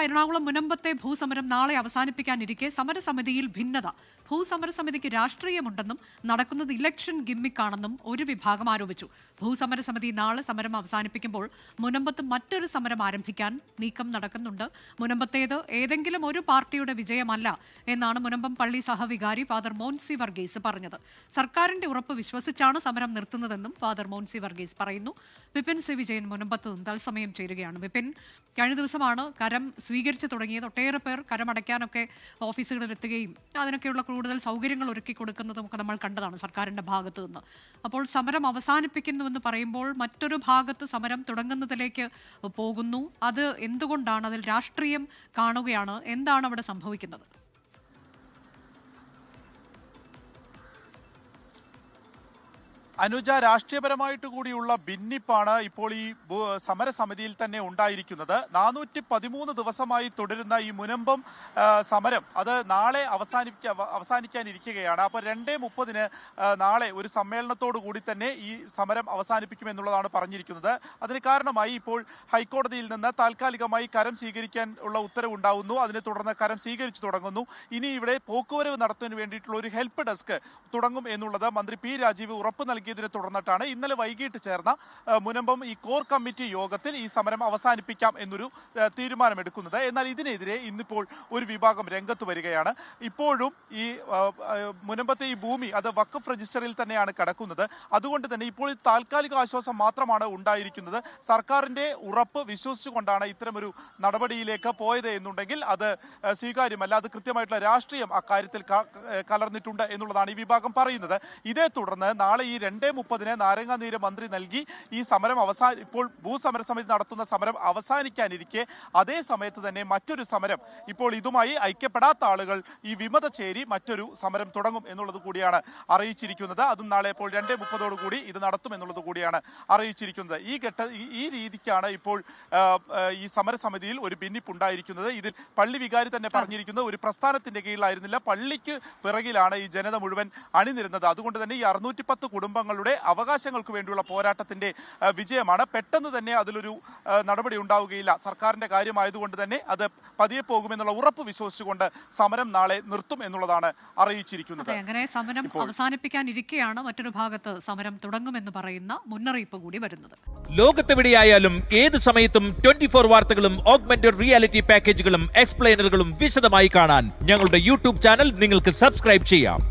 എറണാകുളം മുനമ്പത്തെ ഭൂസമരം നാളെ അവസാനിപ്പിക്കാനിരിക്കെ സമരസമിതിയിൽ ഭിന്നത. ഭൂസമരസമിതിക്ക് രാഷ്ട്രീയമുണ്ടെന്നും നടക്കുന്നത് ഇലക്ഷൻ ഗിമ്മിക്കാണെന്നും ഒരു വിഭാഗം ആരോപിച്ചു. ഭൂസമരസമിതി നാളെ സമരം അവസാനിപ്പിക്കുമ്പോൾ മുനമ്പത്ത് മറ്റൊരു സമരം ആരംഭിക്കാൻ നീക്കം നടക്കുന്നുണ്ട്. മുനമ്പത്തേത് ഏതെങ്കിലും ഒരു പാർട്ടിയുടെ വിജയമല്ല എന്നാണ് മുനമ്പം പള്ളി സഹവികാരി ഫാദർ മോൻസി വർഗീസ് പറഞ്ഞത്. സർക്കാരിന്റെ ഉറപ്പ് വിശ്വസിച്ചാണ് സമരം നിർത്തുന്നതെന്നും ഫാദർ മോൻസി വർഗീസ് പറയുന്നു. വിപിൻ സി വിജയൻ മുനമ്പത്ത് നിന്ന് തത്സമയം ചേരുകയാണ്. വിപിൻ, കഴിഞ്ഞ ദിവസമാണ് കരം സ്വീകരിച്ചു തുടങ്ങിയത്. ഒട്ടേറെ പേർ കരമടയ്ക്കാനൊക്കെ ഓഫീസുകളിൽ എത്തുകയും അതിനൊക്കെയുള്ള കൂടുതൽ സൗകര്യങ്ങൾ ഒരുക്കി കൊടുക്കുന്നതും ഒക്കെ നമ്മൾ കണ്ടതാണ് സർക്കാരിന്റെ ഭാഗത്തു നിന്ന്. അപ്പോൾ സമരം അവസാനിപ്പിക്കുന്നുവെന്ന് പറയുമ്പോൾ മറ്റൊരു ഭാഗത്ത് സമരം തുടങ്ങുന്നതിലേക്ക് പോകുന്നു. അത് എന്തുകൊണ്ടാണ്? അതിൽ രാഷ്ട്രീയം കാണുകയാണ്. എന്താണ് അവിടെ സംഭവിക്കുന്നത്? അനുജ, രാഷ്ട്രീയപരമായിട്ട് കൂടിയുള്ള ഭിന്നിപ്പാണ് ഇപ്പോൾ ഈ സമരസമിതിയിൽ തന്നെ ഉണ്ടായിരിക്കുന്നത്. 413 ദിവസമായി തുടരുന്ന ഈ മുനമ്പം സമരം അത് നാളെ അവസാനിക്കാനിരിക്കുകയാണ്. അപ്പോൾ 2:30 നാളെ ഒരു സമ്മേളനത്തോടു കൂടി തന്നെ ഈ സമരം അവസാനിപ്പിക്കുമെന്നുള്ളതാണ് പറഞ്ഞിരിക്കുന്നത്. അതിന് കാരണമായി ഇപ്പോൾ ഹൈക്കോടതിയിൽ നിന്ന് താൽക്കാലികമായി കരം സ്വീകരിക്കാൻ ഉള്ള ഉത്തരവുണ്ടാവുന്നു. അതിനെ തുടർന്ന് കരം സ്വീകരിച്ചു തുടങ്ങുന്നു. ഇനി ഇവിടെ പോക്കുവരവ് നടത്തുന്നതിന് വേണ്ടിയിട്ടുള്ള ഒരു ഹെൽപ്പ് ഡെസ്ക് തുടങ്ങും എന്നുള്ളത് മന്ത്രി പി രാജീവ് ഉറപ്പ് നൽകിയതിനെ തുടർന്നിട്ടാണ് ഇന്നലെ വൈകിട്ട് ചേർന്ന മുനമ്പം ഈ കോർ കമ്മിറ്റി യോഗത്തിൽ ഈ സമരം അവസാനിപ്പിക്കാം എന്നൊരു തീരുമാനമെടുക്കുന്നത്. എന്നാൽ ഇതിനെതിരെ ഇന്നിപ്പോൾ ഒരു വിഭാഗം രംഗത്ത് വരികയാണ്. ഇപ്പോഴും ഈ മുനമ്പത്തെ ഈ ഭൂമി അത് വഖഫ് രജിസ്റ്ററിൽ തന്നെയാണ് കിടക്കുന്നത്. അതുകൊണ്ട് തന്നെ ഇപ്പോൾ താൽക്കാലിക ആശ്വാസം മാത്രമാണ് ഉണ്ടായിരിക്കുന്നത്. സർക്കാരിന്റെ ഉറപ്പ് വിശ്വസിച്ചുകൊണ്ടാണ് ഇത്തരമൊരു നടപടിയിലേക്ക് പോയത് എന്നുണ്ടെങ്കിൽ അത് സ്വീകാര്യമല്ല. അത് കൃത്യമായിട്ടുള്ള രാഷ്ട്രീയം അക്കാര്യത്തിൽ കലർന്നിട്ടുണ്ട് എന്നുള്ളതാണ് ഈ വിഭാഗം പറയുന്നത്. ഇതേ തുടർന്ന് നാളെ ഈ 2:30 നാരങ്ങാനീര് മന്ത്രി നൽകി ഈ സമരം ഇപ്പോൾ ഭൂസമരസമിതി നടത്തുന്ന സമരം അവസാനിക്കാനിരിക്കെ അതേ സമയത്ത് തന്നെ മറ്റൊരു സമരം ഇപ്പോൾ ഇതുമായി ഐക്യപ്പെടാത്ത ആളുകൾ ഈ വിമത ചേരി മറ്റൊരു സമരം തുടങ്ങും എന്നുള്ളത് കൂടിയാണ് അറിയിച്ചിരിക്കുന്നത്. അതും നാളെ ഇപ്പോൾ 2:30 കൂടി ഇത് നടത്തും എന്നുള്ളത് കൂടിയാണ് അറിയിച്ചിരിക്കുന്നത്. ഈ രീതിക്കാണ് ഇപ്പോൾ ഈ സമരസമിതിയിൽ ഒരു ഭിന്നിപ്പുണ്ടായിരിക്കുന്നത്. ഇതിൽ പള്ളി വികാരി തന്നെ പറഞ്ഞിരിക്കുന്നത് ഒരു പ്രസ്ഥാനത്തിന്റെ കീഴിലായിരുന്നില്ല, പള്ളിക്ക് പിറകിലാണ് ഈ ജനത മുഴുവൻ അണിനിരുന്നത്. അതുകൊണ്ട് തന്നെ ഈ 610 കുടുംബങ്ങളുടെ അവകാശങ്ങൾക്ക് വേണ്ടിയുള്ള പോരാട്ടത്തിന്റെ വിജയമാണ്. പെട്ടെന്ന് തന്നെ അതിലൊരു നടപടി ഉണ്ടാവുകയില്ല. സർക്കാരിന്റെ കാര്യമായതുകൊണ്ട് തന്നെ അത് പതിയെ പോകുമെന്നുള്ള ഉറപ്പ് വിശ്വസിച്ചുകൊണ്ട് സമരം നാളെ നിർത്തും എന്നുള്ളതാണ് അറിയിച്ചിരിക്കുന്നത്. അങ്ങനെ സമരം അവസാനിപ്പിക്കാനിരിക്കെയാണ് മറ്റൊരു ഭാഗത്ത് സമരം തുടങ്ങുമെന്ന് പറയുന്ന മുന്നറിയിപ്പ് കൂടി വരുന്നത്. ലോകത്തെവിടെയായാലും ഏത് സമയത്തും 24 വാർത്തകളും ഓഗ്മെന്റഡ് റിയാലിറ്റി പാക്കേജുകളും എക്സ്പ്ലെയിനറുകളും വിശദമായി കാണാൻ ഞങ്ങളുടെ യൂട്യൂബ് ചാനൽ നിങ്ങൾക്ക് സബ്സ്ക്രൈബ് ചെയ്യാം.